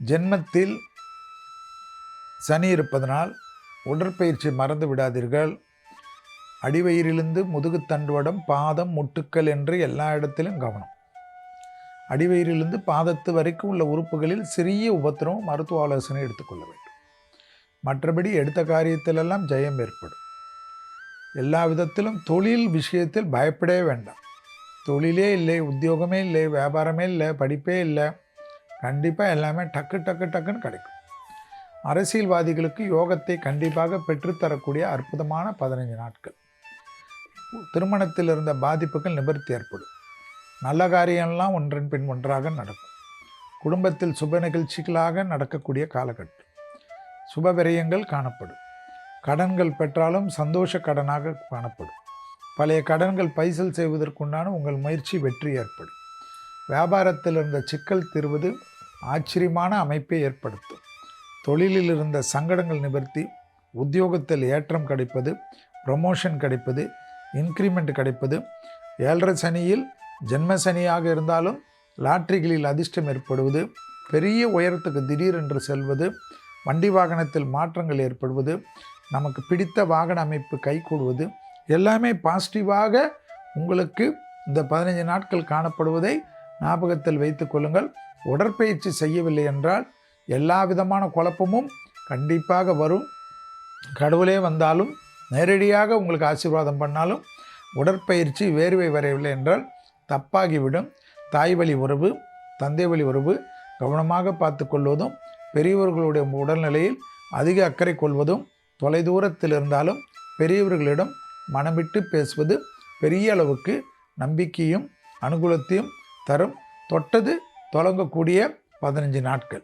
ஜென்மத்தில் சனி இருப்பதனால் உடற்பயிற்சி மறந்து விடாதீர்கள். அடிவயிறிலிருந்து முதுகுத்தண்டுவடம், பாதம், முட்டுக்கள் என்று எல்லா இடத்திலும் கவனம். அடிவயிறிலிருந்து பாதத்து வரைக்கும் உள்ள உறுப்புகளில் சிறிய உபத்திரவம் மருத்துவ ஆலோசனை எடுத்துக்கொள்ள வேண்டும். மற்றபடி எடுத்த காரியத்திலெல்லாம் ஜெயம் ஏற்படும். எல்லா விதத்திலும் தொழில் விஷயத்தில் பயப்படவே வேண்டாம். தொழிலே இல்லை, உத்தியோகமே இல்லை, வியாபாரமே இல்லை, படிப்பே இல்லை, கண்டிப்பாக எல்லாமே டக்கு டக்கு டக்குன்னு கிடைக்கும். அரசியல்வாதிகளுக்கு யோகத்தை கண்டிப்பாக பெற்றுத்தரக்கூடிய அற்புதமான 15 நாட்கள். திருமணத்தில் இருந்த பாதிப்புகள் நிவர்த்தி ஏற்படும். நல்ல காரியம்லாம் ஒன்றன் பின் ஒன்றாக நடக்கும். குடும்பத்தில் சுப நிகழ்ச்சிகளாக நடக்கக்கூடிய காலகட்டம். சுப விரயங்கள் காணப்படும். கடன்கள் பெற்றாலும் சந்தோஷ கடனாக காணப்படும். பழைய கடன்கள் பைசல் செய்வதற்குண்டான உங்கள் முயற்சி வெற்றி ஏற்படும். வியாபாரத்தில் இருந்த சிக்கல் தீர்வது ஆச்சரியமான அமைப்பை ஏற்படுத்தும். தொழிலில் இருந்த சங்கடங்கள் நிவர்த்தி, உத்தியோகத்தில் ஏற்றம் கிடைப்பது, ப்ரமோஷன் கிடைப்பது, இன்க்ரிமெண்ட் கிடைப்பது, 7.5 சனியில் ஜென்ம சனியாக இருந்தாலும் லாட்ரிகளில் அதிர்ஷ்டம் ஏற்படுவது, பெரிய உயரத்துக்கு திடீரென்று செல்வது, வண்டி வாகனத்தில் மாற்றங்கள் ஏற்படுவது, நமக்கு பிடித்த வாகன அமைப்பு கைகூடுவது, எல்லாமே பாசிட்டிவாக உங்களுக்கு இந்த 15 நாட்கள் காணப்படுவதை ஞாபகத்தில் வைத்து கொள்ளுங்கள். உடற்பயிற்சி செய்யவில்லை என்றால் எல்லா விதமான குழப்பமும் கண்டிப்பாக வரும். கடவுளே வந்தாலும் நேரடியாக உங்களுக்கு ஆசீர்வாதம் பண்ணாலும் உடற்பயிற்சி வேர்வை வரையவில்லை என்றால் தப்பாகிவிடும். தாய் வழி உறவு, தந்தை வழி உறவு கவனமாக பார்த்து கொள்வதும், பெரியவர்களுடைய உடல்நிலையில் அதிக அக்கறை கொள்வதும், தொலைதூரத்தில் இருந்தாலும் பெரியவர்களிடம் மனமிட்டு பேசுவது பெரிய அளவுக்கு நம்பிக்கையும் அனுகூலத்தையும் தரும். தொட்டது தொடங்கக்கூடிய 15 நாட்கள்.